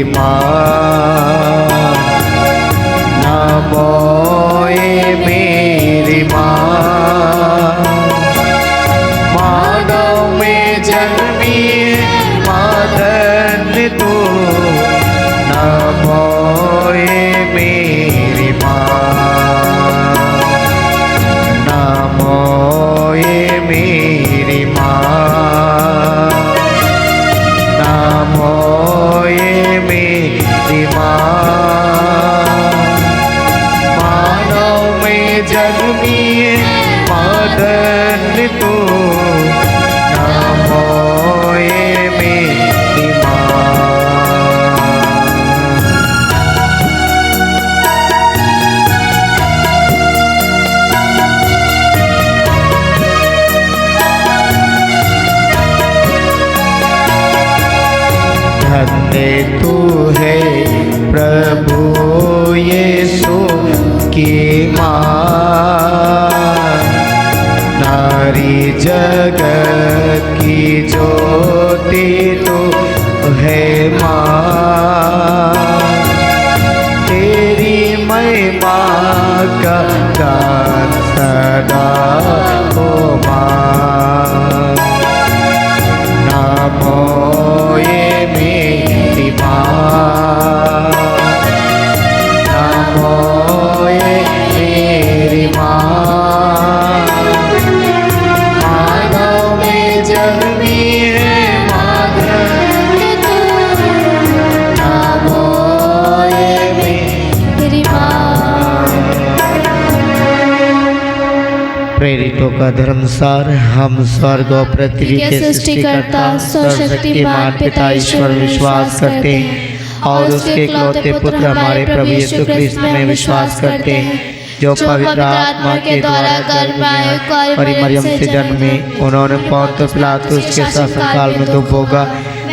माँ, नमो ये मेरी माँ। मानव में जन्मी मादन तू, नमो ये मेरी माँ, नमो ये मेरी माँ, नमो ये मेरी माँ। मानव में जन्मी मादन तू, नमो ये मेरी माँ। धन्य तू है प्रभु यीशु की माँ, नारी जगत की ज्योति तू है माँ। तेरी महिमा का गान सदा हो माँ, नमो ये मेरी माँ, नमो ये मेरी माँ। मानव में जन्मी है मादन तू, नमो ये मेरी माँ। प्रेरितों का धर्मसार। हम स्वर्ग और पृथ्वी के सृष्टिकर्ता सर्वशक्तिमान पिता ईश्वर विश्वास करते हैं और उसके इकलौते पुत्र हमारे प्रभु यीशु ख्रिस्त में विश्वास करते हैं, जो पवित्र आत्मा के द्वारा गर्भ में आए और मरियम से जन्मे। उन्होंने पौंतुस पिलातुस के शासनकाल में दुख भोगा,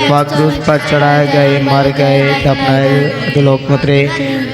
वह क्रूस पर चढ़ाए गए, मर गए, दफनाए, लोक में उतरे,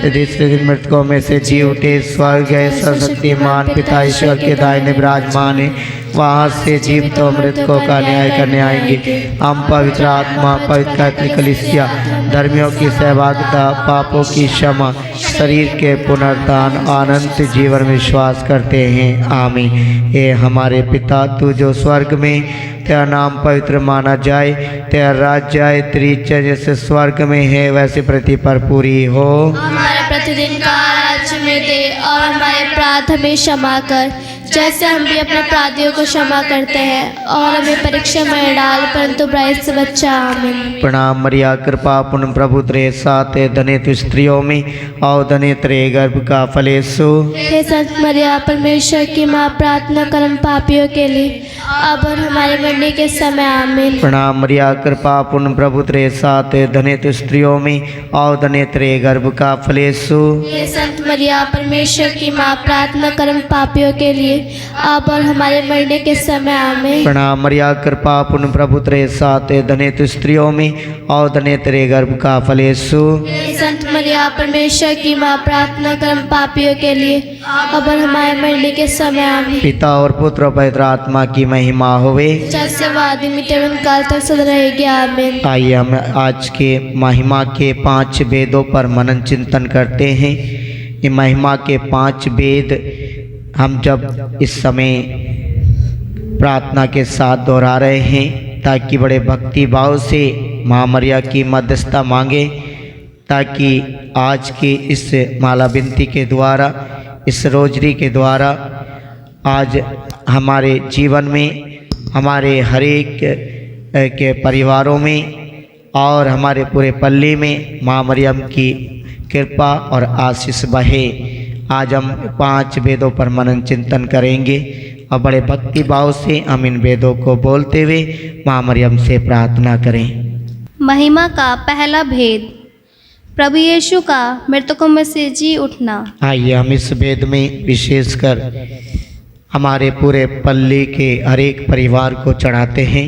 तीसरे दिन मृतकों में से जी उठे, स्वर्ग गए, सर्वशक्तिमान पिता ईश्वर के दाहिने विराजमान है। वहाँ से जीवित और मृतकों का न्याय करने आएंगे। हम पवित्र आत्मा, पवित्र कैथोलिक कलीसिया, धर्मियों की सहभागिता, पापों की क्षमा, शरीर के पुनरुत्थान, अनंत जीवन में विश्वास करते हैं। आमीन। हे हमारे पिता, तू जो स्वर्ग में, तेरा नाम पवित्र माना जाए, तेरा राज्य आए, तेरी इच्छा जैसे स्वर्ग में है वैसे पृथ्वी पर पूरी हो। हमारा प्रतिदिन का आज हमें दे और हमारे अपराध हमें क्षमा कर, जैसे हम भी अपने अपराधियों को क्षमा करते हैं, और हमें परीक्षा में डाल परंतु बुराई से बचा। आमीन। प्रणाम मरिया, कृपा पूर्ण प्रभु तेरे साथ है, धन्य तू स्त्रियों में और धन्य तेरे गर्भ का फल यीशु। हे संत मरिया, परमेश्वर की माँ, प्रार्थना कर हम पापियों के लिए अब और हमारे मरने के समय। आमीन। प्रणाम मरिया, कृपा पूर्ण प्रभु तेरे साथ है, धन्य तू स्त्रियों में और धन्य तेरे गर्भ का फल यीशु। हे संत मरिया, परमेश्वर की माँ, प्रार्थना कर हम पापियों के लिए अब और हमारे मरने के समय। आमीन। प्रणाम मरिया, कृपा पूर्ण प्रभु तेरे साथ है, धन्य तू स्त्रियों में और धन्य तेरे गर्भ का फल यीशु। हे संत मरिया, परमेश्वर की माँ, प्रार्थना कर हम पापियों के लिए अब और हमारे मरने के समय। आमीन। पिता और पुत्र और पवित्र आत्मा की महिमा होवे, जैसे वादी में तेवन काल तक सदा रहेगी। आमीन। आइए हम आज के महिमा के 5 वेदों पर मनन चिंतन करते हैं। ये महिमा के 5 वेद हम जब इस समय प्रार्थना के साथ दोहरा रहे हैं, ताकि बड़े भक्ति भाव से माँ मरिया की मध्यस्थता मांगे, ताकि आज की इस माला बिनती के द्वारा, इस रोजरी के द्वारा आज हमारे जीवन में, हमारे हर एक के परिवारों में और हमारे पूरे पल्ले में माँ मरियम की कृपा और आशीष बहे। आज हम 5 वेदों पर मनन चिंतन करेंगे और बड़े भक्ति भाव से हम इन वेदों को बोलते हुए माँ मरियम से प्रार्थना करें। महिमा का पहला भेद, प्रभु यीशु का मृतकों में से जी उठना। आइए हम इस वेद में विशेषकर हमारे पूरे पल्ले के हर एक परिवार को चढ़ाते हैं।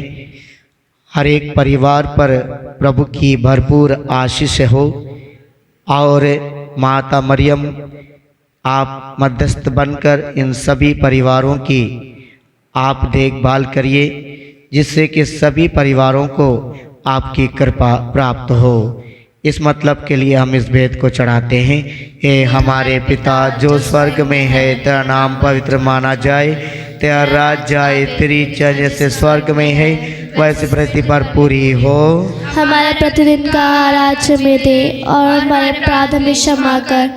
हर एक परिवार पर प्रभु की भरपूर आशीष हो और माता मरियम आप मध्यस्थ बनकर इन सभी परिवारों की आप देखभाल करिए, जिससे कि सभी परिवारों को आपकी कृपा प्राप्त हो। इस मतलब के लिए हम इस भेद को चढ़ाते हैं। हे हमारे पिता जो स्वर्ग में है, तेरा नाम पवित्र माना जाए, तेरा राज्य आए, तेरी इच्छा जैसे स्वर्ग में है वैसे पृथ्वी पर पूरी हो। हमारा प्रतिदिन का आहार आज हमें दे और हमारे अपराध हमें क्षमा कर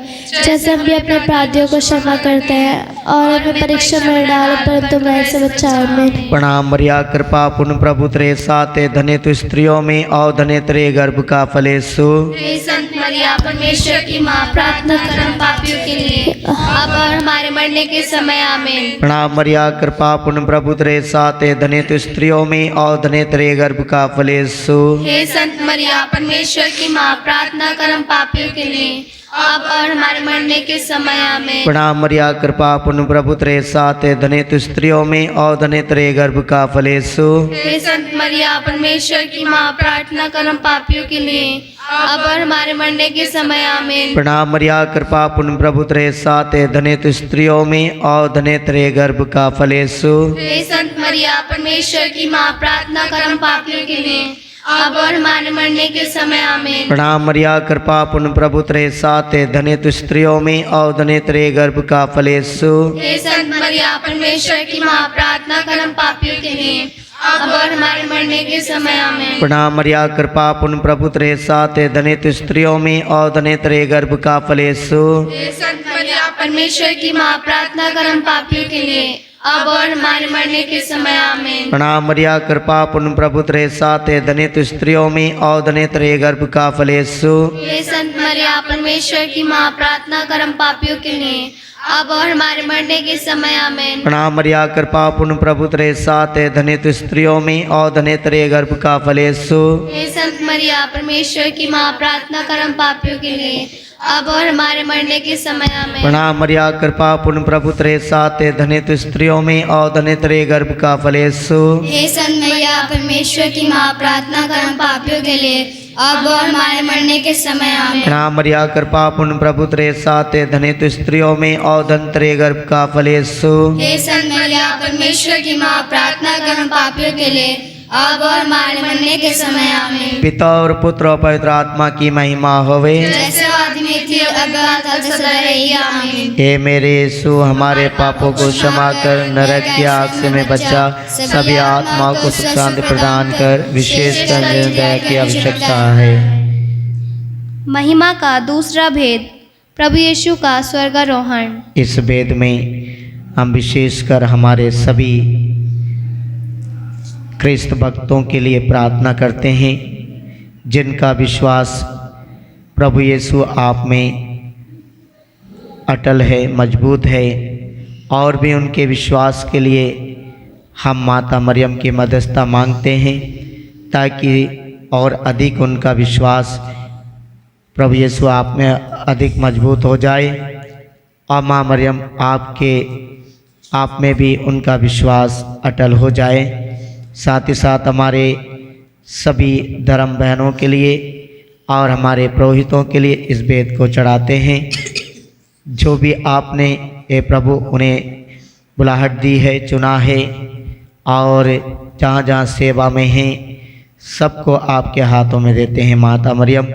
जैसे हम भी अपने अपराधियों को क्षमा करते हैं, और हमें परीक्षा में डाल परंतु बुराई से बचा। आमीन। प्रणाम मरिया, कृपा पूर्ण प्रभु तेरे साथ है, धन्य तू स्त्रियों में और धन्य तेरे गर्भ का फल यीशु। हे संत मरिया परमेश्वर की माँ, प्रार्थना कर हम पापियों के लिए अब और हमारे मरने के समय। आमीन। प्रणाम मरिया, कृपा पूर्ण प्रभु तेरे साथ है, धन्य तू स्त्रियों में और धन्य तेरे गर्भ का फल यीशु। हे संत मरिया परमेश्वर की माँ, प्रार्थना कर हम पापियों के लिए अब और हमारे मरने के समय। आमीन। प्रणाम मरिया, कृपा पूर्ण प्रभु तेरे साथ है, धन्य तू स्त्रियों में और धन्य तेरे गर्भ का फल यीशु। हे संत मरिया परमेश्वर की माँ, प्रार्थना कर हम पापियों के लिए अब और हमारे मरने के समय। आमीन। प्रणाम मरिया, कृपा पूर्ण प्रभु तेरे साथ है, धन्य तू स्त्रियों में और धन्य तेरे गर्भ का फल यीशु। हे संत मरिया परमेश्वर की माँ, प्रार्थना कर हम पापियों के लिए अब और हमारे मरने के समय। आमीन। प्रणाम मरिया, कृपा पूर्ण प्रभु तेरे साथ है, धन्य तू स्त्रियों में और धन्य तेरे गर्भ का फल यीशु। हे संत मरिया परमेश्वर की माँ, प्रार्थना कर हम पापियों के लिए अब और हमारे मरने के समय। आमीन। प्रणाम मरिया, कृपा पूर्ण प्रभु तेरे साथ है, धन्य तू स्त्रियों में और धन्य तेरे गर्भ का फल यीशु। हे संत मरिया परमेश्वर की माँ, प्रार्थना कर हम पापियों के लिए अब और हमारे मरने के समय। आमीन। प्रणाम मरिया, कृपा पूर्ण प्रभु तेरे साथ है, धन्य तू स्त्रियों में और धन्य तेरे गर्भ का फल यीशु। हे संत मरिया परमेश्वर की माँ, प्रार्थना कर हम पापियों के लिए अब और हमारे मरने के समय। आमीन। प्रणाम मरिया, कृपा पूर्ण प्रभु तेरे साथ है, धन्य तू स्त्रियों में और धन्य तेरे गर्भ का फल यीशु। हे संत मरिया परमेश्वर की माँ, प्रार्थना कर हम पापियों के लिए अब और हमारे मरने के समय। आमीन। प्रणाम मरिया, कृपा पूर्ण प्रभु तेरे साथ है, धन्य तू स्त्रियों में और धन्य तेरे गर्भ का फल यीशु। हे संत मरिया परमेश्वर की माँ, प्रार्थना कर हम पापियों के लिए अब और हमारे मरने के समय। आमीन। प्रणाम मरिया, कृपा पूर्ण प्रभु तेरे साथ है, धन्य तू स्त्रियों में और धन्य तेरे गर्भ का फल यीशु। हे संत मरिया परमेश्वर की माँ, प्रार्थना कर हम पापियों के लिए अब और हमारे मरने के समय। आमीन। पिता और पुत्र और पवित्र आत्मा की महिमा होवे, जैसे आदि में थी अब सदा रही। आमीन। हे मेरे यीशु, हमारे पापों को क्षमा कर, नरक की आग से में बचा, सभी आत्माओं को सुख शांति प्रदान कर, विशेषकर निर्दय की आवश्यकता है। महिमा का दूसरा भेद, प्रभु यीशु का स्वर्गारोहण। इस भेद में हम विशेषकर हमारे सभी ख्रिस्त भक्तों के लिए प्रार्थना करते हैं जिनका विश्वास प्रभु यीशु आप में अटल है, मजबूत है, और भी उनके विश्वास के लिए हम माता मरियम की मददता मांगते हैं ताकि और अधिक उनका विश्वास प्रभु यीशु आप में अधिक मजबूत हो जाए, और माँ मरियम आप में भी उनका विश्वास अटल हो जाए। साथ ही साथ हमारे सभी धर्म बहनों के लिए और हमारे पुरोहितों के लिए इस भेद को चढ़ाते हैं। जो भी आपने हे प्रभु उन्हें बुलाहट दी है, चुना है, और जहाँ जहाँ सेवा में हैं सबको आपके हाथों में देते हैं। माता मरियम,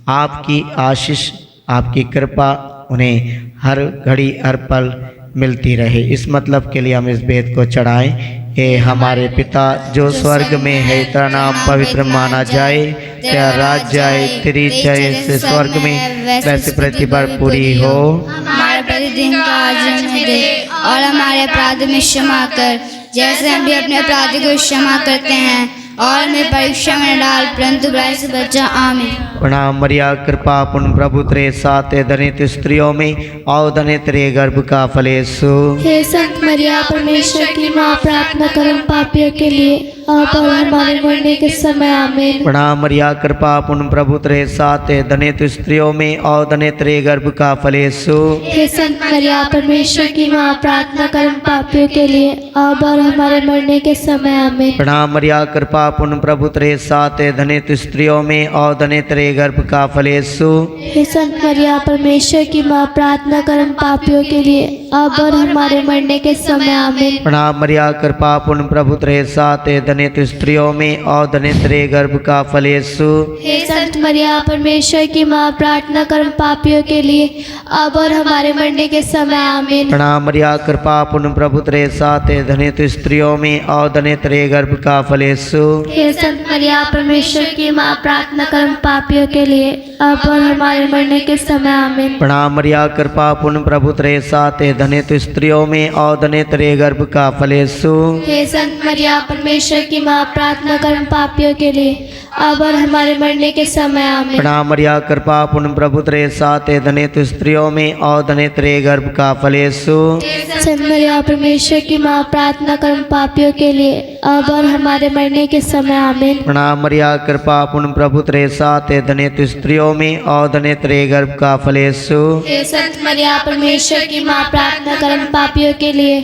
आपकी आशीष, आपकी कृपा उन्हें हर घड़ी हर पल मिलती रहे। इस मतलब के लिए हम इस भेद को चढ़ाएं। हे हमारे पिता जो स्वर्ग में है, तेरा नाम पवित्र माना जाए, तेरा राज्य आए, तेरी इच्छा जैसे स्वर्ग में वैसे पृथ्वी पर पूरी हो। हमारे प्रतिदिन का आज हमें दे और हमारे अपराध में क्षमा कर जैसे हम भी अपने अपराधी को क्षमा करते हैं, और हमें परीक्षा में डाल परंतु बुराई से बचा। आमीन। प्रणाम मरिया, कृपा पूर्ण प्रभु तेरे साथ है, धन्य तू स्त्रियों में और धन्य तेरे गर्भ का फल यीशु। हे संत मरिया परमेश्वर की माँ, प्रार्थना कर हम पापियों के लिए अब और हमारे मरने के समय। आमीन। प्रणाम मरिया, कृपा पूर्ण प्रभु तेरे साथ है, धन्य तू स्त्रियों में और धन्य तेरे गर्भ का फल यीशु। हे संत मरिया परमेश्वर की माँ, प्रार्थना कर हम पापियों के लिए अब और हमारे मरने के समय। आमीन। प्रणाम मरिया, कृपा पूर्ण प्रभु तेरे साथ है, धन्य तू स्त्रियों में और धन्य तेरे गर्भ का फल यीशु। हे संत मरिया परमेश्वर की माँ, प्रार्थना कर हम पापियों के लिए अब और हमारे मरने के समय आमीन। प्रणाम मरिया, कृपा पूर्ण प्रभु तेरे साथ है, धन्य तू स्त्रियों में और धन्य तेरे गर्भ का फल यीशु। हे संत मरिया परमेश्वर की माँ, प्रार्थना कर पापियों के लिए अब और हमारे मरने के समय आमीन। प्रणाम मरिया, कृपा पूर्ण प्रभु तेरे साथ है, धन्य तू स्त्रियों में और धन्य तेरे गर्भ का फल यीशु। हे संत मरिया परमेश्वर की माँ, प्रार्थना कर पापियों के लिए अब और हमारे मरने के समय आमीन। प्रणाम मरिया, कृपा पूर्ण प्रभु तेरे साथ है, धन्य तू स्त्रियों में और धन्य तेरे गर्भ का फल यीशु। हे संत मरिया परमेश्वर की माँ, प्रार्थना कर पापियों के लिए अब और हमारे मरने के समय आमीन। प्रणाम मरिया, कृपा पूर्ण प्रभु तेरे साथ है, धन्य तू स्त्रियों में और धन्य तेरे गर्भ का फल यीशु। संत मरिया परमेश्वर की माँ, प्रार्थना कर पापियों के लिए अब और हमारे मरने के समय आमीन। प्रणाम मरिया, कृपा पूर्ण प्रभु तेरे साथ है, धन्य तू स्त्रियों में और धन्य तेरे गर्भ का फल यीशु। हे संत मरिया परमेश्वर की माँ, प्रार्थना कर पापियों के लिए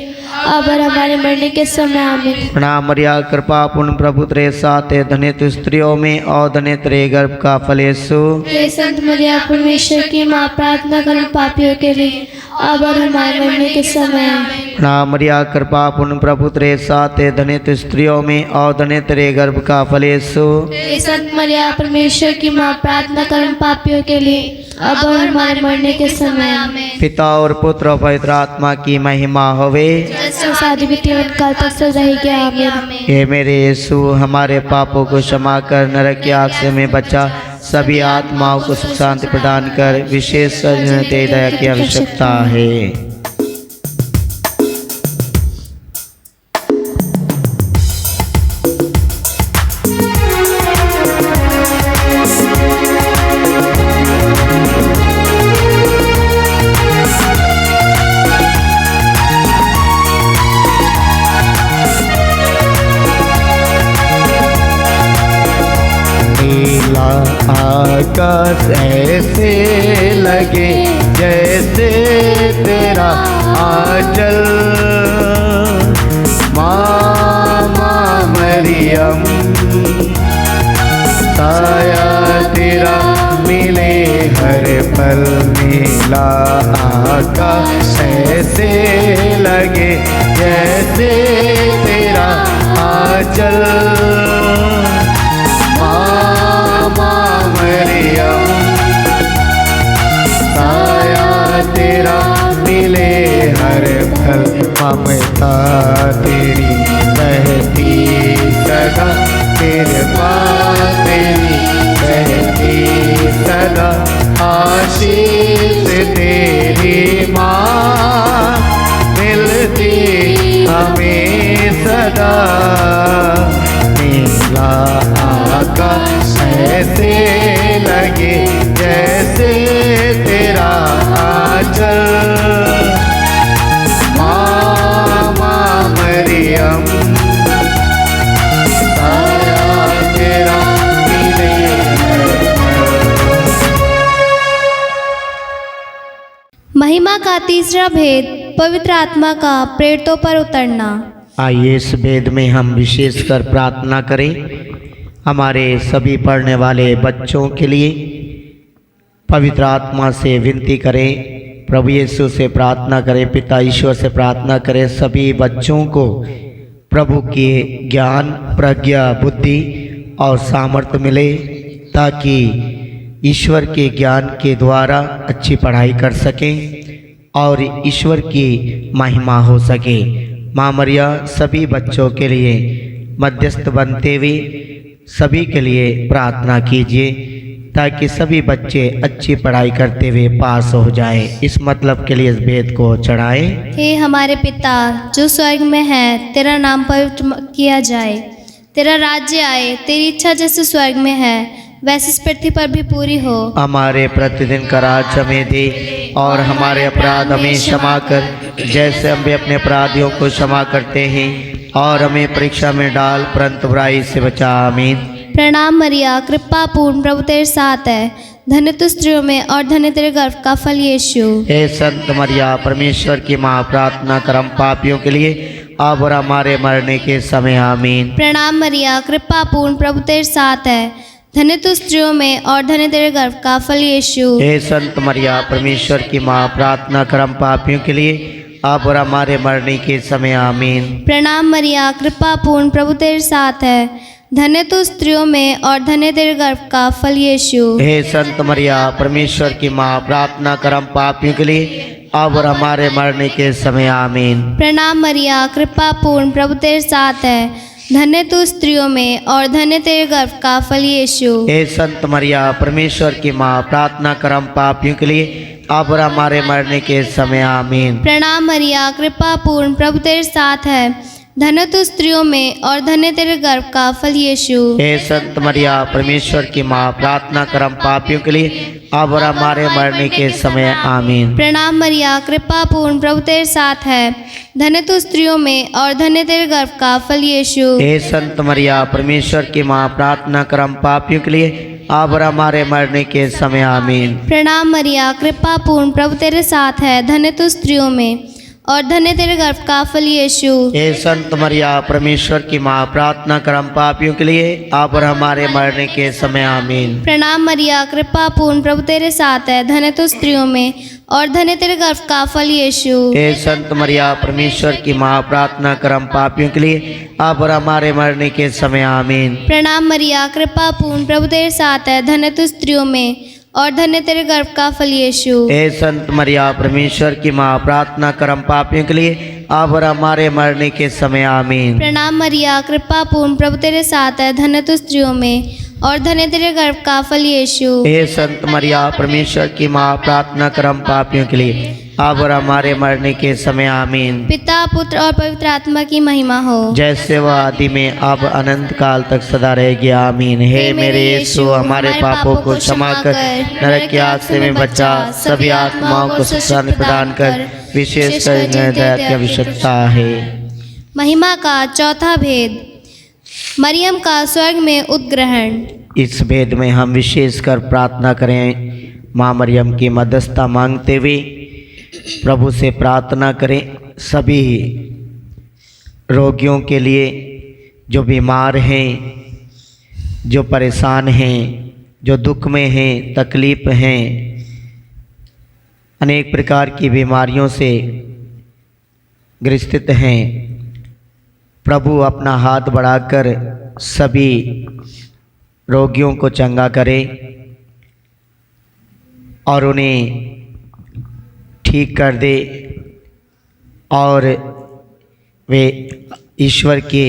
अब और हमारे मरने के समय आमीन। प्रणाम मरिया, कृपा पूर्ण प्रभु तेरे साथ है, धन्य तू स्त्रियों में और धन्य तेरे गर्भ का फल यीशु। हे संत मरिया परमेश्वर की माँ, प्रार्थना कर पापियों के लिए अब और हमारे मरने के समय आमीन। प्रणाम मरिया, कृपा पूर्ण प्रभु तेरे साथ है, धन्य तू स्त्रियों में और धन्य तेरे गर्भ का फल यीशु। हे संत मरिया परमेश्वर की माँ, प्रार्थना कर पापियों के लिए अब और हमारे मरने के समय आमीन। पिता और पुत्र और पवित्र आत्मा की महिमा होवे। शादी भी जीवन काल तक सदा ही के आमीन। हे मेरे यीशु, हमारे पापों को क्षमा कर, नरक की आग से हमें बचा, सभी आत्माओं को सुख शांति प्रदान कर, विशेष तेरी दया की आवश्यकता है। आकाश ऐसे लगे जैसे तेरा आंचल, मामा मरियम साया तेरा मिले हर पल, मिला आकाश ऐसे लगे जैसे तेरा आंचल, तेरा मिले हर पल, ममता तेरी बहती सदा, तेरे पास तेरी बहती सदा, आशीष तेरी माँ मिलती हमें सदा, नीला आकाश ऐसे लगे जैसे तेरा आंचल, मामा मरियम साया तेरा मिले। महिमा का तीसरा भेद, पवित्र आत्मा का प्रेरितों पर उतरना। आइए इस भेद में हम विशेषकर प्रार्थना करें हमारे सभी पढ़ने वाले बच्चों के लिए। पवित्र आत्मा से विनती करें, प्रभु यीशु से प्रार्थना करें, पिता ईश्वर से प्रार्थना करें, सभी बच्चों को प्रभु के ज्ञान, प्रज्ञा, बुद्धि और सामर्थ्य मिले, ताकि ईश्वर के ज्ञान के द्वारा अच्छी पढ़ाई कर सकें और ईश्वर की महिमा हो सके। माँ मरिया सभी बच्चों के लिए मध्यस्थ बनते हुए सभी के लिए प्रार्थना कीजिए, ताकि सभी बच्चे अच्छी पढ़ाई करते हुए पास हो जाएं। इस मतलब के लिए इस भेद को चढ़ाएं। हे हमारे पिता जो स्वर्ग में है, तेरा नाम पवित्र किया जाए, तेरा राज्य आए, तेरी इच्छा जैसे स्वर्ग में है वैसे इस पृथ्वी पर भी पूरी हो। हमारे प्रतिदिन का राज्य हमें दे और हमारे अपराध हमें क्षमा कर, जैसे हम भी अपने अपराधियों को क्षमा करते हैं, और हमें परीक्षा में डाल परंतु बुराई से बचा। आमीन। प्रणाम मरिया, कृपा पूर्ण, प्रभु तेरे साथ है, धन्य तू स्त्रियों में और धन्य तेरे गर्भ का फल यीशु। हे संत मरिया परमेश्वर की माँ, प्रार्थना कर हम पापियों के लिए अब और हमारे मरने के समय। आमीन। प्रणाम मरिया, कृपा पूर्ण, प्रभु तेरे साथ है, धन्य तू स्त्रियों में और धन्य तेरे गर्भ का फल यीशु। हे संत मरिया परमेश्वर की माँ, प्रार्थना कर हम पापियों के लिए अब और हमारे मरने के समय आमीन। प्रणाम मरिया, कृपा पूर्ण, प्रभु तेरे साथ है। धन्य तू स्त्रियों में और धन्य तेरे गर्भ का फल यीशु। हे संत मरिया, परमेश्वर की माँ, प्रार्थना कर हम पापियों के लिए अब और हमारे मरने के समय आमीन। प्रणाम मरिया, कृपा पूर्ण, प्रभु तेरे साथ है। धन्य तू स्त्रियों में और धन्य तेरे गर्भ का फल यीशु। हे संत मरिया, परमेश्वर की माँ, प्रार्थना कर हम पापियों के लिए अब और हमारे मरने के समय आमीन। प्रणाम मरिया, कृपा पूर्ण, प्रभु तेरे साथ है। धन्य तू स्त्रियों में और धन्य तेरे गर्भ का फल यीशु। हे संत मरिया, परमेश्वर की माँ, प्रार्थना कर हम पापियों के लिए अब और हमारे मरने के समय आमीन। प्रणाम मरिया, कृपा पूर्ण, प्रभु तेरे साथ है। धन्य तू स्त्रियों में और धन्य तेरे गर्भ का फल यीशु। हे संत मरिया, परमेश्वर की माँ, प्रार्थना कर हम पापियों के लिए अब और हमारे मरने के समय आमीन। प्रणाम मरिया, कृपा पूर्ण, प्रभु तेरे साथ है। धन्य तू स्त्रियों में और धन्य तेरे गर्भ का फल यीशु। हे संत मरिया, परमेश्वर की माँ, प्रार्थना कर हम पापियों के लिए अब और हमारे मरने के समय आमीन। प्रणाम मरिया, कृपा पूर्ण, प्रभु तेरे साथ है। धन्य तू स्त्रियों में और धन्य तेरे गर्भ का फल यीशु। हे संत मरिया, परमेश्वर की माँ, प्रार्थना कर हम पापियों के लिए अब और हमारे मरने के समय आमीन। प्रणाम मरिया, कृपा पूर्ण, प्रभु तेरे साथ है। धन्य तू स्त्रियों में और धन्य तेरे गर्भ का फल यीशु। हे संत मरिया, परमेश्वर की माँ, प्रार्थना कर हम पापियों के लिए अब और हमारे मरने के समय आमीन। प्रणाम मरिया, कृपा पूर्ण, प्रभु तेरे साथ है। धन्य तू स्त्रियों में और धन्य तेरे गर्भ का फल यीशु। हे संत मरिया, परमेश्वर की माँ, प्रार्थना कर हम पापियों के लिए अब और हमारे मरने के समय आमीन। पिता, पुत्र और पवित्र आत्मा की महिमा हो, जैसे वह आदि में अब अनंत काल तक सदा रहेगी आमीन। हे मेरे यीशु, हमारे पापों को क्षमा कर, नरक की आग से में बचा, सभी आत्माओं को सुख शांति प्रदान कर, विशेषकर जिन्हें दया की आवश्यकता है। महिमा का चौथा भेद, मरियम का स्वर्ग में उद्ग्रहण। इस भेद में हम विशेषकर प्रार्थना करें, माँ मरियम की मध्यस्थता मांगते हुए प्रभु से प्रार्थना करें। सभी रोगियों के लिए, जो बीमार हैं, जो परेशान हैं, जो दुख में हैं, तकलीफ हैं, अनेक प्रकार की बीमारियों से ग्रसित हैं, प्रभु अपना हाथ बढ़ाकर सभी रोगियों को चंगा करे और उन्हें ठीक कर दे और वे ईश्वर के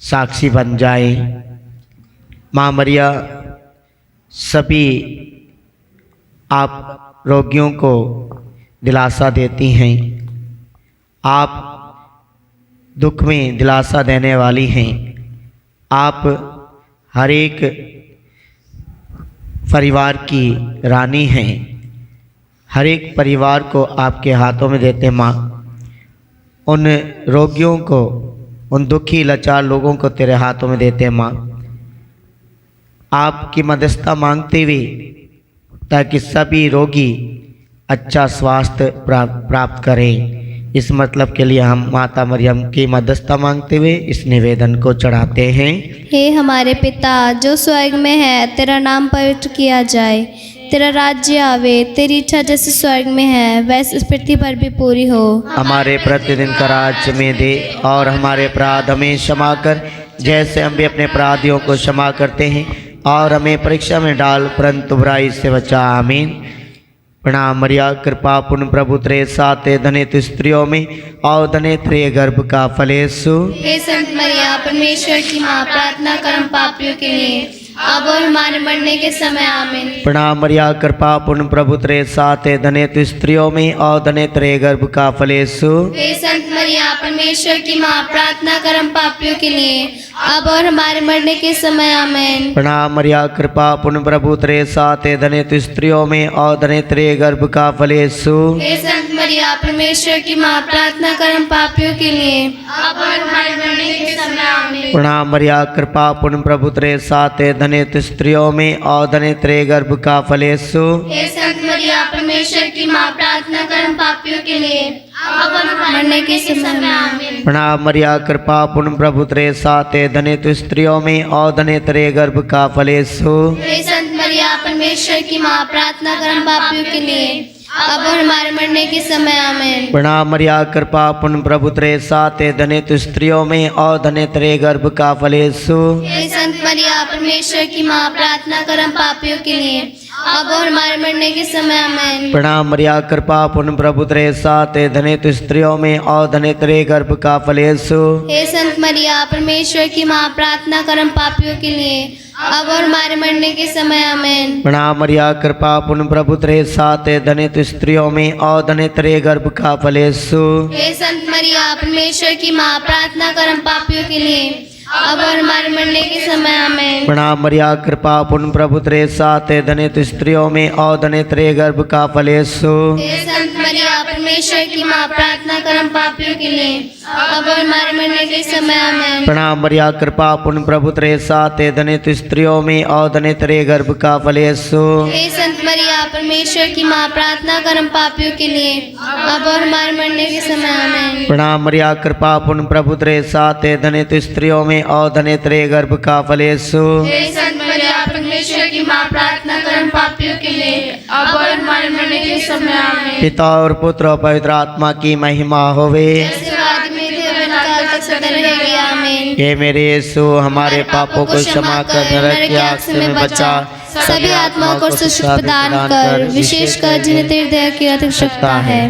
साक्षी बन जाए। माँ मरिया सभी आप रोगियों को दिलासा देती हैं, आप दुख में दिलासा देने वाली हैं। आप हर एक परिवार की रानी हैं, हर एक परिवार को आपके हाथों में देते माँ। उन रोगियों को, उन दुखी लाचार लोगों को तेरे हाथों में देते माँ। आपकी मध्यस्थता मांगते हुए ताकि सभी रोगी अच्छा स्वास्थ्य प्राप्त करें। इस मतलब के लिए हम माता मरियम की मध्यस्थता मांगते हुए इस निवेदन को चढ़ाते हैं। हे हमारे पिता जो स्वर्ग में है, तेरा नाम पवित्र किया जाए, तेरा राज्य आवे, तेरी इच्छा जैसे स्वर्ग में है वैसे इस पृथ्वी पर भी पूरी हो। हमारे प्रतिदिन का राज्य में दे और हमारे अपराध हमें क्षमा कर, जैसे हम भी अपने अपराधियों को क्षमा करते हैं, और हमें परीक्षा में डाल परंतु बुराई से बचा। आमीन। प्रणाम मरिया, कृपा पूर्ण, प्रभु तेरे साथ है। धन्य तू स्त्रियों में और धन्य तेरे गर्भ का फल यीशु। हे संत मरिया, परमेश्वर की माँ, प्रार्थना कर हम पापियों के लिए अब और हमारे मरने के समय। आमीन। प्रणाम मरिया, कृपा पूर्ण, प्रभु तेरे साथ है। धन्य तू स्त्रियों में और धन्य तेरे गर्भ का फल यीशु। हे संत मरिया, परमेश्वर की माँ, प्रार्थना कर हम पापियों के लिए अब और हमारे मरने के समय। आमीन। प्रणाम मरिया, कृपा पूर्ण, प्रभु तेरे साथ है। धन्य तू स्त्रियों में और धन्य तेरे गर्भ का फल यीशु। हे संत मरिया, परमेश्वर की माँ, प्रार्थना कर हम पापियों के लिए अब और हमारे मरने के समय। आमीन। प्रणाम मरिया, कृपा पूर्ण, प्रभु तेरे साथ है। धन्य तू स्त्रियों में और धन्य तेरे गर्भ का फल यीशु। हे संत मरिया, परमेश्वर की माँ, प्रार्थना कर हम पापियों के लिए अब और हमारे मरने के समय। आमीन। प्रणाम मरिया, कृपा पूर्ण, प्रभु तेरे साथ है। धन्य तू स्त्रियों में और धन्य तेरे गर्भ का फल यीशु। हे संत मरिया, परमेश्वर की माँ, प्रार्थना कर हम पापियों के लिए अब और हमारे मरने के समय आमीन। प्रणाम मरिया कृपा पूर्ण प्रभु तेरे साथ है, धन्य तू स्त्रियों में और धन्य तेरे गर्भ का फल यीशु। हे संत मरिया परमेश्वर की माँ, प्रार्थना कर हम पापियों के लिए, अब और हमारे मरने के समय आमीन। प्रणाम मरिया कृपा पूर्ण प्रभु तेरे साथ है, धन्य तू स्त्रियों में और धन्य तेरे गर्भ का फल यीशु। हे संत मरिया परमेश्वर की माँ, प्रार्थना कर हम पापियों के लिए, अब और हमारे मरने के समय आमीन। प्रणाम मरिया कृपा पूर्ण प्रभु तेरे साथ है, धन्य तू स्त्रियों में और धन्य तेरे गर्भ का फल यीशु। हे संत मरिया परमेश्वर की माँ, प्रार्थना कर हम पापियों के लिए, अब और हमारे मरने के समय आमीन। प्रणाम मरिया कृपा पूर्ण प्रभु तेरे साथ है, धन्य तू स्त्रियों में और धन्य तेरे गर्भ का फल यीशु। हे संत मरिया परमेश्वर की माँ, प्रार्थना कर हम पापियों के लिए, अब और हमारे मरने के समय आमीन। प्रणाम मरिया कृपा पूर्ण प्रभु तेरे साथ है, धन्य तू स्त्रियों में और धन्य तेरे गर्भ का फल यीशु। हे संत मरिया परमेश्वर की माँ, प्रार्थना कर हम पापियों के लिए, अब और हमारे मरने के समय आमीन। प्रणाम मरिया कृपा पूर्ण प्रभु तेरे साथ है, धन्य तू स्त्रियों में और धन्य तेरे गर्भ का फल यीशु। हे संत मरिया परमेश्वर की माँ, प्रार्थना कर हम पापियों के लिए, अब और हमारे मरने के समय आमीन। पिता और पुत्र और पवित्र आत्मा की महिमा होवे। जैसे आदि में थे वैसे तक सदा रहेगी आमीन। हे मेरे यीशु, हमारे पापों को क्षमा कर, नरक की आग से हमें बचा, सभी आत्माओं को सुख प्रदान कर, विशेषकर जिन्हें तेरे दया की आवश्यकता है।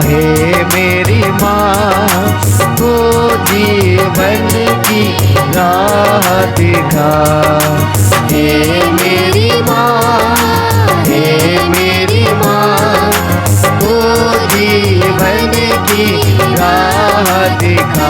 हे मेरी माँ, वो जीवन की राह दिखा। हे मेरी माँ, हे मेरी माँ, वो जीवन की राह दिखा।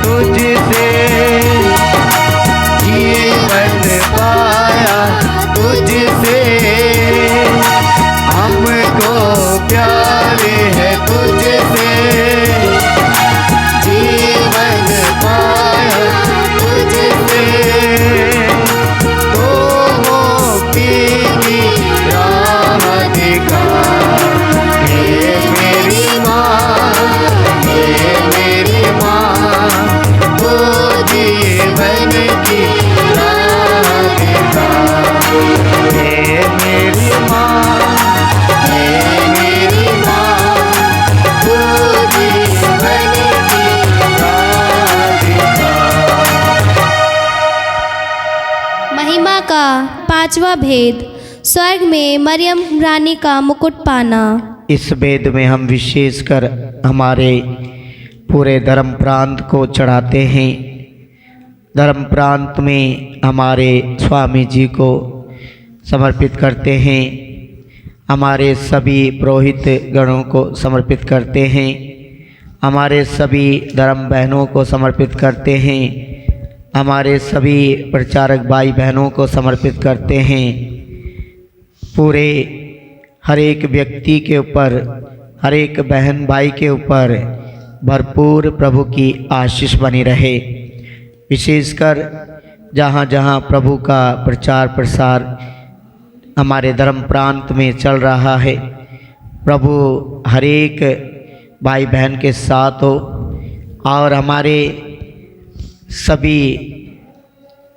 तुझसे जीवन पाया, तुझसे हमको प्यार है, तुझसे जीवन पाया, तुझसे तो मुक्ति की राह दिखा। हे मेरी माँ, हे मेरी माँ, वो जीवन की राह दिखा। हे मेरी माँ, हे मेरी माँ, वो जीवन की राह दिखा। महिमा का पांचवा भेद, स्वर्ग में मरियम रानी का मुकुट पाना। इस भेद में हम विशेषकर हमारे पूरे धर्म प्रांत को चढ़ाते हैं। धर्म प्रांत में हमारे स्वामी जी को समर्पित करते हैं, हमारे सभी पुरोहित गणों को समर्पित करते हैं, हमारे सभी धर्म बहनों को समर्पित करते हैं, हमारे सभी प्रचारक भाई बहनों को समर्पित करते हैं। पूरे हर एक व्यक्ति के ऊपर, हर एक बहन भाई के ऊपर भरपूर प्रभु की आशीष बनी रहे। विशेषकर जहाँ जहाँ प्रभु का प्रचार प्रसार हमारे धर्म प्रांत में चल रहा है, प्रभु हर एक भाई बहन के साथ हो और हमारे सभी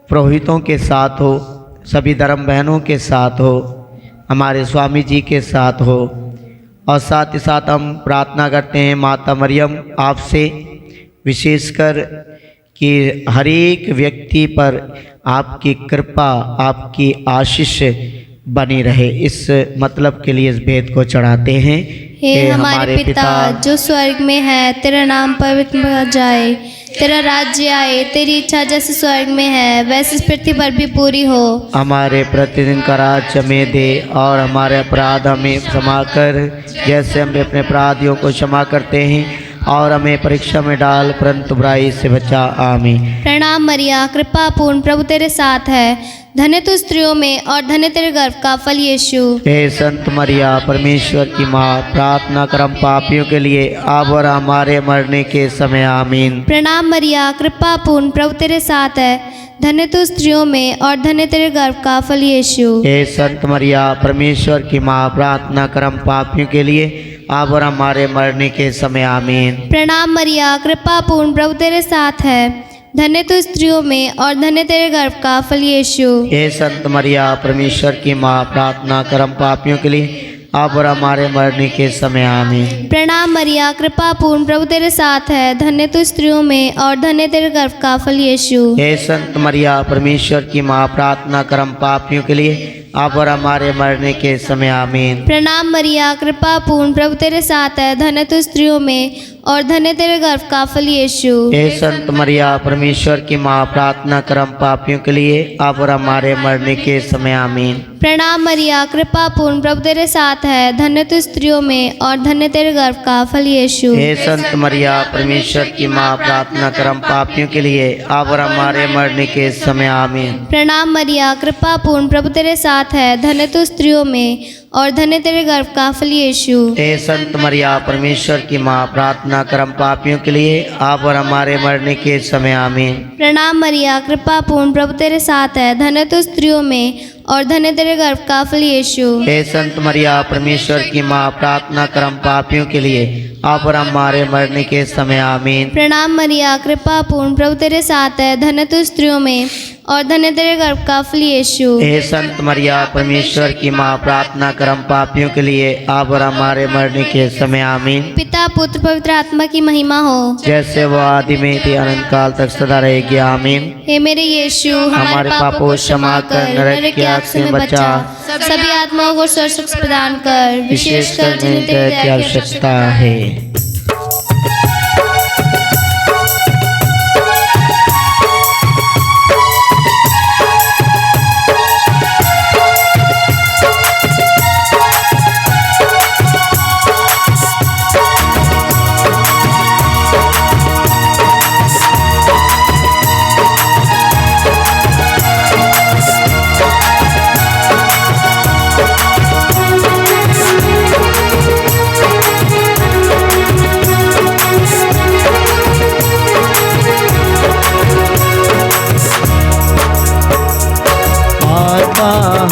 पुरोहितों के साथ हो, सभी धर्म बहनों के साथ हो, हमारे स्वामी जी के साथ हो। और साथ ही साथ हम प्रार्थना करते हैं माता मरियम आपसे, विशेषकर कि हर एक व्यक्ति पर आपकी कृपा, आपकी आशीष बनी रहे। इस मतलब के लिए इस भेद को चढ़ाते हैं। हे हमारे पिता जो स्वर्ग में है, तेरा नाम पवित्र हो जाए, तेरा राज्य आए, तेरी इच्छा जैसे स्वर्ग में है वैसे इस पृथ्वी पर भी पूरी हो। हमारे प्रतिदिन का राज्य हमें दे और हमारे अपराध हमें क्षमा कर जैसे हम भी अपने अपराधियों को क्षमा करते हैं, और हमें परीक्षा में डाल परंतु बुराई से बचा। आमीन। प्रणाम मरिया, कृपा पूर्ण, प्रभु तेरे साथ है, धन्य तू स्त्रियों में और धन्य तेरे गर्भ का फल यीशु। हे संत मरिया, परमेश्वर की माँ, प्रार्थना कर हम पापियों के लिए अब और हमारे मरने के समय। आमीन। प्रणाम मरिया, कृपा पूर्ण, प्रभु तेरे साथ है, धन्य तू स्त्रियों में और धन्य तेरे गर्भ का फल यीशु। हे संत मरिया, परमेश्वर की माँ, प्रार्थना कर हम पापियों के लिए अब और हमारे मरने के समय। आमीन। प्रणाम मरिया, कृपा पूर्ण, प्रभु तेरे साथ है, धन्य तू स्त्रियों में और धन्य तेरे गर्भ का फल यीशु। हे संत मरिया, परमेश्वर की माँ, प्रार्थना कर हम पापियों के लिए अब और हमारे मरने के समय। आमीन। प्रणाम मरिया, कृपा पूर्ण, प्रभु तेरे साथ है, धन्य तू स्त्रियों में और धन्य तेरे गर्भ का फल यीशु। हे संत मरिया, परमेश्वर की माँ, प्रार्थना कर हम पापियों के लिए अब और हमारे मरने के समय। आमीन। प्रणाम मरिया, कृपा पूर्ण, प्रभु तेरे साथ है, धन्य तू स्त्रियों में और धन्य तेरे गर्भ का फल यीशु। हे संत मरिया, परमेश्वर की माँ, प्रार्थना कर हम पापियों के लिए अब और हमारे मरने के समय। आमीन। प्रणाम मरिया, कृपा पूर्ण, प्रभु तेरे साथ है, धन्य तू स्त्रियों में और धन्य तेरे गर्भ का फल यीशु। हे संत मरिया, परमेश्वर की माँ, प्रार्थना कर हम पापियों के लिए अब और हमारे मरने के समय। आमीन। प्रणाम मरिया, कृपा पूर्ण, प्रभु तेरे साथ है, धन्य तू स्त्रियों में और धन्य तेरे गर्भ का फल यीशु। हे संत मरिया, परमेश्वर की माँ, प्रार्थना कर हम पापियों के लिए अब और हमारे मरने के समय। आमीन। प्रणाम मरिया, कृपा पूर्ण, प्रभु तेरे साथ है, धन्य तू स्त्रियों में और धन्य तेरे गर्भ का फल यीशु। हे संत मरिया, परमेश्वर की माँ, प्रार्थना कर हम पापियों के लिए अब और हमारे मरने के समय। आमीन। प्रणाम मरिया, कृपा पूर्ण, प्रभु तेरे साथ है, धन्य तू स्त्रियों में और धन्य तेरे गर्भ का फल यीशु। हे संत मरिया, परमेश्वर की माँ, प्रार्थना कर हम पापियों के लिए अब और हमारे मरने के समय। आमीन। पिता, पुत्र, पवित्र आत्मा की महिमा हो, जैसे वो आदि में थी अनंत काल तक सदा रहेगी। आमीन। हे मेरे यीशु, हमारे पापों को क्षमा कर, नरक की आग से बचा, सभी आत्माओं को स्वर्ग सुख प्रदान कर, विशेषकर जिन्हें तेरी दया की आवश्यकता है।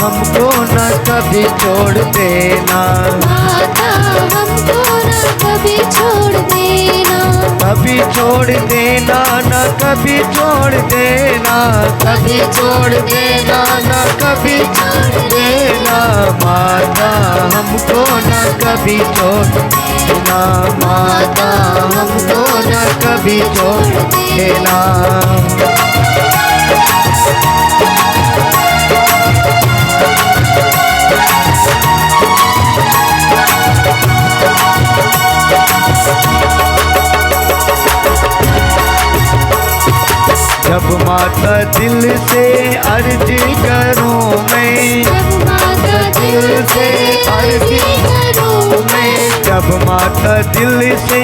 हमको न कभी छोड़ देना, माता हमको न कभी छोड़ देना, कभी छोड़ देना, न कभी छोड़ देना, कभी छोड़ देना, न कभी छोड़ देना। माता हमको न कभी छोड़ देना, माता हमको न कभी छोड़ देना। जब माता दिल से अर्जी करूं मैं, जब माता दिल से अर्जी करूं मैं, जब माता दिल से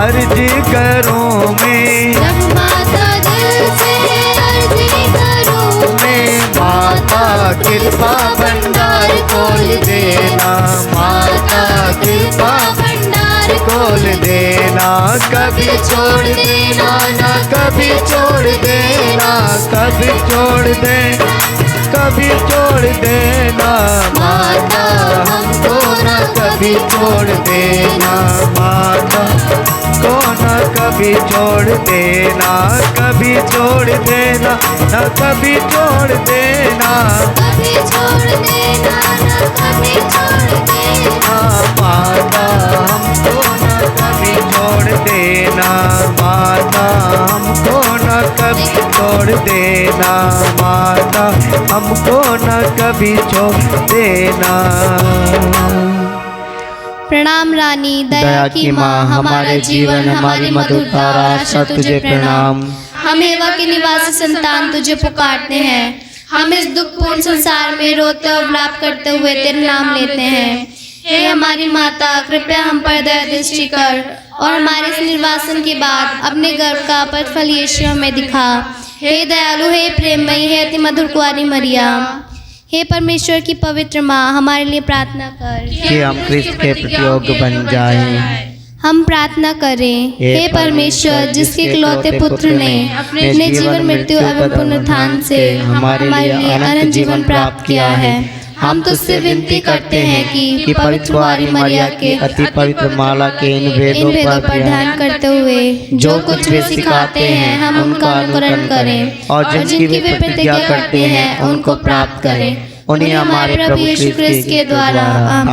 अर्जी करूं मैं, जब माता दिल से अर्जी करूं मैं, माता कृपा भंडार खोल देना, माता कृपा भंडार खोल देना। कभी छोड़ देना, ना कभी छोड़ देना, कभी छोड़ दे, कभी छोड़ देना। माता हमको न कभी छोड़ देना, माता को न कभी छोड़ देना, कभी छोड़ देना, न कभी छोड़ देना, कभी छोड़ देना, न कभी छोड़ देना। माता हमको न कभी छोड़ देना, माता हमको न कभी छोड़ देना, माता हमको न कभी छोड़ देना। प्रणाम रानी दया की माँ, हमारे जीवन हमारी मधुरता और आशा तुझे प्रणाम। हम एवा के निवासी संतान तुझे पुकारते हैं। हम इस दुखपूर्ण संसार में रोते और विलाप करते हुए तेरा नाम लेते हैं। हे हमारी माता, कृपया हम पर दया दृष्टि कर और हमारे इस निर्वासन के बाद अपने गर्भ का फल यीशु हमें दिखा। हे दयालु, हे प्रेममयी, हे अति मधुर कुंवारी मरिया, हे परमेश्वर की पवित्र माँ, हमारे लिए प्रार्थना कर कि हम क्रिस्त के प्रतियोग्य बन जाएं। हम प्रार्थना करें। हे परमेश्वर, जिसके इकलौते पुत्र ने अपने जीवन मृत्यु एवं पुनरुत्थान से हमारे लिए अनंत जीवन प्राप्त किया है, हम तुझसे विनती करते हैं कि पवित्र कुंवारी मरिया के अति पवित्र माला के इन भेदों पर ध्यान करते हुए जो कुछ वे सिखाते हैं हम उनका अनुकरण करें और जिनकी वे प्रतिज्ञा करते हैं उनको प्राप्त करें। उन्हें हमारे प्रभु यीशु क्रिस्त के द्वारा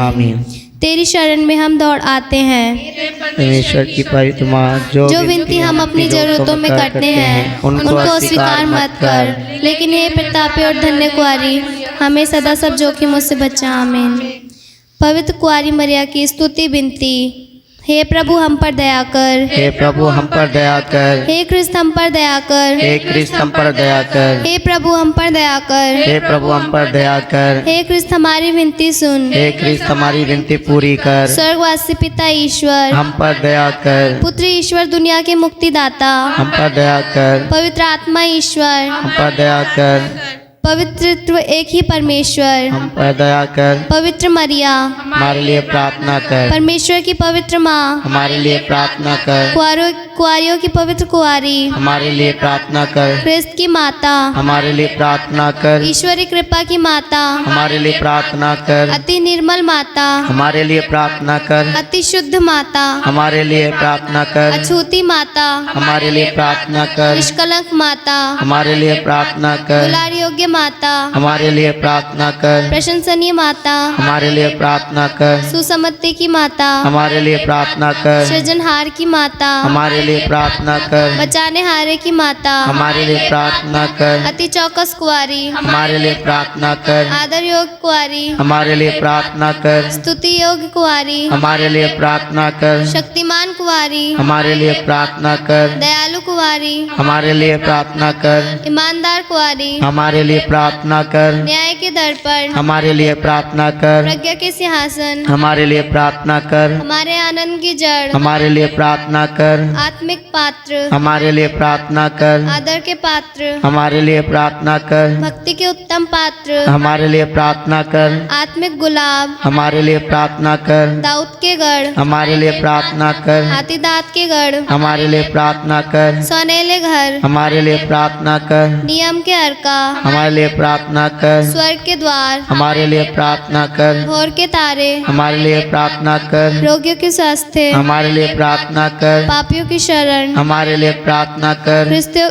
आमीन। तेरी शरण में हम दौड़ आते हैं। परमेश्वर की पवित्र माँ, जो विनती हम अपनी जरूरतों में करते हैं उनको अस्वीकार मत कर, लेकिन हे प्रतापी और धन्य कुंवारी, हमें सदा सब जोखिमों से बचा। आमीन। पवित्र कुंवारी मरिया की स्तुति विनती। हे प्रभु हम पर दया कर। हे प्रभु हम पर दया कर। हे क्रिस्त हम पर दया कर। हे क्रिस्त हम पर दया कर। हे प्रभु हम पर दया कर। हे प्रभु हम पर दया कर। हे क्रिस्त हमारी विनती सुन। हे क्रिस्त हमारी विनती पूरी कर। स्वर्गवासी पिता ईश्वर हम पर दया कर। पुत्र ईश्वर दुनिया के मुक्तिदाता हम पर दया कर। पवित्र आत्मा ईश्वर हम पर दया कर। पवित्रत्व एक ही परमेश्वर हम पर दया कर। पवित्र मरिया हमारे लिए प्रार्थना कर। परमेश्वर की पवित्र माँ हमारे लिए प्रार्थना कर। कुंवारियों की पवित्र कुंवारी हमारे लिए प्रार्थना कर। क्रिस्त की माता हमारे लिए प्रार्थना कर। ईश्वरी कृपा की माता हमारे लिए प्रार्थना कर। अति निर्मल माता हमारे लिए प्रार्थना कर। अति शुद्ध माता हमारे लिए प्रार्थना कर। अछूती माता हमारे लिए प्रार्थना कर। निष्कलंक माता हमारे लिए प्रार्थना कर। दुलार योग्य माता हमारे लिए प्रार्थना कर। प्रशंसनीय माता हमारे लिए प्रार्थना कर। सुसमति की माता हमारे लिए प्रार्थना कर। सृजनहार की माता हमारे लिए प्रार्थना कर। बचाने हारे की माता हमारे लिए प्रार्थना कर। अति चौकस कुंवारी हमारे लिए प्रार्थना कर। आदर योग्य कुंवारी हमारे लिए प्रार्थना कर। स्तुति योग्य कुंवारी हमारे लिए प्रार्थना कर। शक्तिमान कुंवारी हमारे लिए प्रार्थना कर। दयालु कुंवारी हमारे लिए प्रार्थना कर। ईमानदार कुंवारी हमारे लिए प्रार्थना कर। न्याय के दर्पण हमारे लिए प्रार्थना कर। प्रज्ञा के सिंहासन हमारे लिए प्रार्थना कर। हमारे आनंद की जड़ हमारे लिए प्रार्थना कर। आत्मिक पात्र हमारे लिए प्रार्थना कर। आदर के पात्र हमारे लिए प्रार्थना कर। भक्ति के उत्तम पात्र हमारे लिए प्रार्थना कर। आत्मिक गुलाब हमारे लिए प्रार्थना कर। दाऊद के गढ़ हमारे लिए प्रार्थना कर। हाथीदांत के गढ़ हमारे लिए प्रार्थना कर। सोनेले घर हमारे लिए प्रार्थना कर। नियम के अर्का हमारे लिए प्रार्थना कर। स्वर्ग के द्वार हमारे लिए प्रार्थना कर। भोर के तारे हमारे लिए प्रार्थना कर। रोगियों के स्वास्थ्य हमारे लिए प्रार्थना कर। पापियों की शरण हमारे लिए प्रार्थना कर। क्रिस्तियों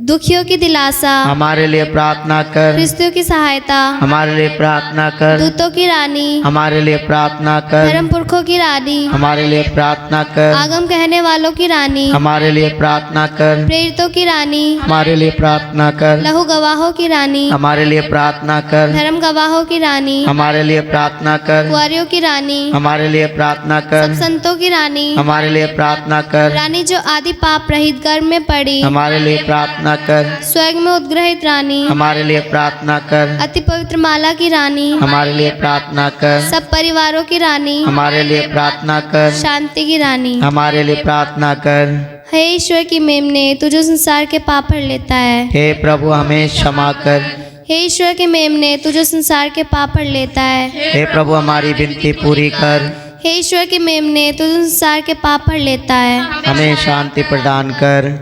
दुखियों की दिलासा हमारे लिए प्रार्थना कर। क्रिस्तियों की सहायता हमारे लिए प्रार्थना कर। दूतों की रानी हमारे लिए प्रार्थना कर। धर्म पुरखों की रानी हमारे लिए प्रार्थना कर। आगम कहने वालों की रानी हमारे लिए प्रार्थना कर। प्रेरितों की रानी हमारे लिए प्रार्थना कर। लहू गवाहों की रानी हमारे लिए प्रार्थना कर। धर्म गवाहों की रानी हमारे लिए प्रार्थना कर। कुंवारियों की रानी हमारे लिए प्रार्थना कर। सब संतों की रानी हमारे लिए प्रार्थना कर। रानी जो आदि पाप रहित गर्भ में पड़ी हमारे लिए प्रार्थना कर। स्वर्ग में उद्ग्रहित रानी हमारे लिए प्रार्थना कर। अति पवित्र माला की रानी हमारे लिए प्रार्थना कर। सब परिवारों की रानी हमारे लिए प्रार्थना कर। शांति की रानी हमारे लिए प्रार्थना कर। हे ईश्वर की मेमने, तू जो संसार के पाप हर लेता है। हे प्रभु हमें क्षमा कर। हे ईश्वर के मेमने, तू जो संसार के पाप हर लेता है। हे प्रभु हमारी विनती पूरी कर। हे ईश्वर के मेमने, तू जो संसार के पाप हर लेता है। हमें शांति प्रदान कर।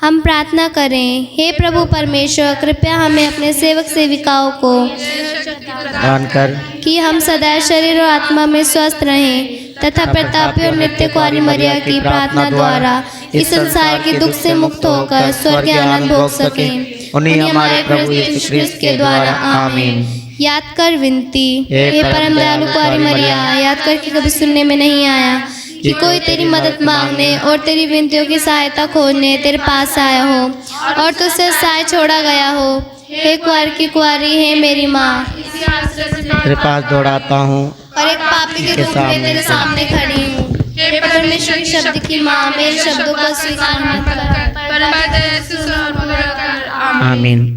हम प्रार्थना करें। हे प्रभु परमेश्वर, कृपया हमें अपने सेवक सेविकाओं को प्रदान कर कि हम सदैव शरीर और आत्मा में स्वस्थ रहें तथा प्रतापी और नित्य कुंवारी मरिया की प्रार्थना द्वारा इस संसार के दुख से मुक्त होकर स्वर्ग के आनंद भोग सकें। उन्हीं हमारे प्रभु यीशु क्रिस्त के द्वारा आमीन। याद कर विनती। हे हे परम दयालु कुंवारी मरिया, याद कर कि कभी सुनने में नहीं आया कि कोई तेरी मदद मांगने और तेरी विनतियों की सहायता खोजने तेरे पास आया हो और तुझसे सहाय छोड़ा गया हो। हे कुंवार की कुंवारी, हे मेरी माँ, तेरे पास दौड़ाता हूँ और एक पापी पापी के रूप में तेरे सामने खड़ी हूँ। हे परमेश्वर के शब्द की माँ, मेरे शब्दों का स्वीकार मत कर, पर मैं तेरे से सुन और पूरा कर। आमीन।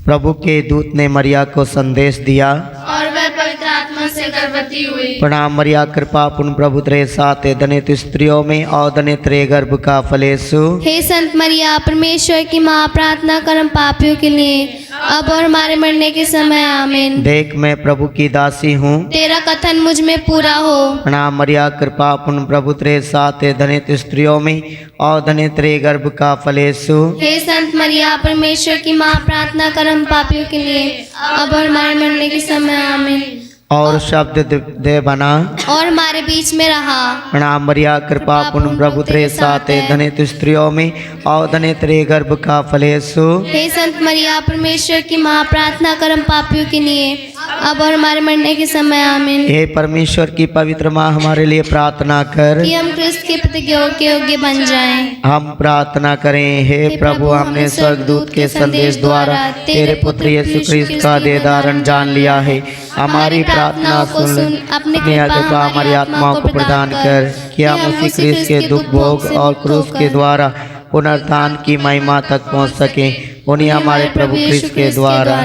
प्रभु के दूत ने मरिया को संदेश दिया, और वह पवित्र आत्मा से गर्भवती हुई। प्रणाम मरिया, कृपा पूर्ण प्रभु तेरे साथ है, धन्य स्त्रियों में और धन्य तेरे गर्भ का फल यीशु। हे संत मरिया, परमेश्वर की माँ, प्रार्थना कर हम पापियों के लिए, अब और हमारे मरने के समय। आमीन। देख मैं प्रभु की दासी हूँ, तेरा कथन मुझ में पूरा हो। प्रणाम मरिया, कृपा पूर्ण प्रभु तेरे साथ है, धन्य स्त्रियों में और धन्य तेरे गर्भ का फल यीशु। हे संत मरिया, परमेश्वर की माँ, प्रार्थना कर हम पापियों के लिए, अब और हमारे मरने के समय। आमीन। और शब्द दे बना, और हमारे बीच में रहा। प्रणाम मरिया, कृपा पूर्ण प्रभु तेरे साथ है, धन्य स्त्रियों में और धन्य तेरे गर्भ का फल यीशु। हे संत मरिया, परमेश्वर की माँ, प्रार्थना कर हम पापियों के लिए, अब और हमारे मरने के समय। आमीन। हे परमेश्वर की पवित्र माँ, हमारे लिए प्रार्थना कर कि हम क्रिस्त के प्रतिज्ञा के योग्य बन जाएं। हम प्रार्थना करें। हे प्रभु, हमने स्वर्गदूत के संदेश द्वारा तेरे पुत्र यीशु ख्रिस्त का देदारन जान लिया है। हमारी प्रार्थना सुन, अपनी कृपा हमारी आत्माओं को प्रदान कर कि हम उसी ख्रिस्त के दुख भोग और क्रूस के द्वारा पुनरुत्थान की महिमा तक पहुँच सकें। उन्हीं हमारे प्रभु ख्रिस्त के द्वारा।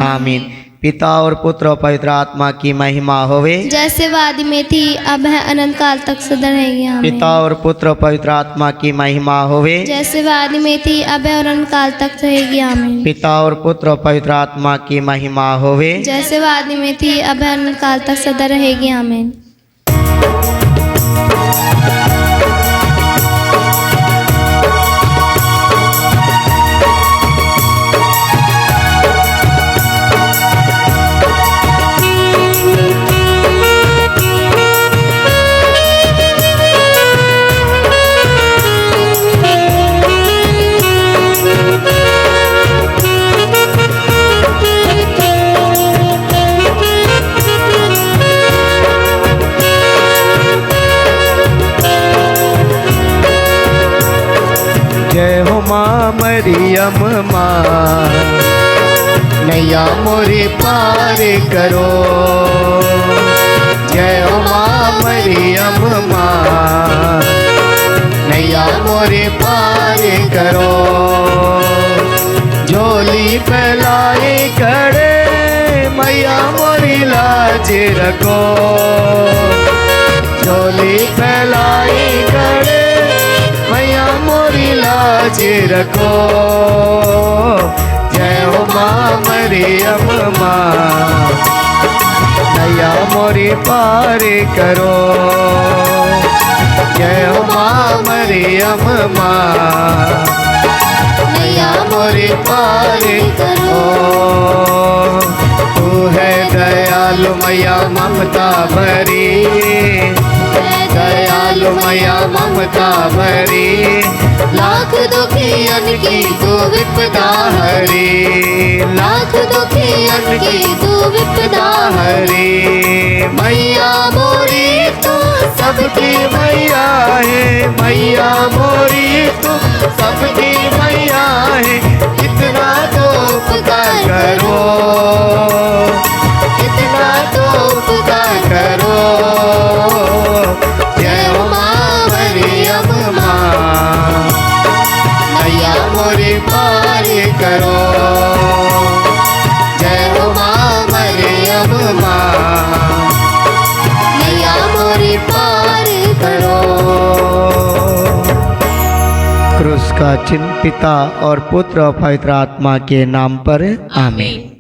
आमीन। पिता और पुत्र और पवित्र आत्मा की महिमा होवे, जैसे वह आदि में थी, अब है, अनंत काल तक सदा रहेगी। आमीन। पिता और पुत्र और पवित्र आत्मा की महिमा होवे, जैसे वह आदि में थी, अब है, और अनंत काल तक रहेगी। आमीन। पिता और पुत्र और पवित्र आत्मा की महिमा होवे, जैसे वह आदि में थी, अब है, अनंत काल तक सदा रहेगी। आमीन। जय हो माँ मरियम माँ, नैया मोरे पार करो। जय हो माँ मरियम माँ, नैया मोरे पार करो। झोली फैलाए खड़े मैया मोरी लाज रखो। झोली फैलाए खड़े मैया मोरी लाज रखो। जय हो माँ मरियम माँ, नैया मोरी पार करो। जय हो माँ मरियम माँ, नैया मोरी पार करो। तू है दयालु मैया ममता भरी, दयालु मैया ममता भरी। लाख दुखियन की तू विपदा हरी, लाख दुखियन की तू विपदा हरी। मैया मोरी तू सबकी मैया है, मैया मोरी तू सबकी मैया है। कितना तो उपकार करो, कितना तो उपकार करो। जय हो माँ मरियम माँ, नैया मोरी पार करो। जय हो माँ मरियम माँ, नैया मोरी पार करो। क्रूस का चिन्ह पिता और पुत्र और पवित्र आत्मा के नाम पर। आमीन।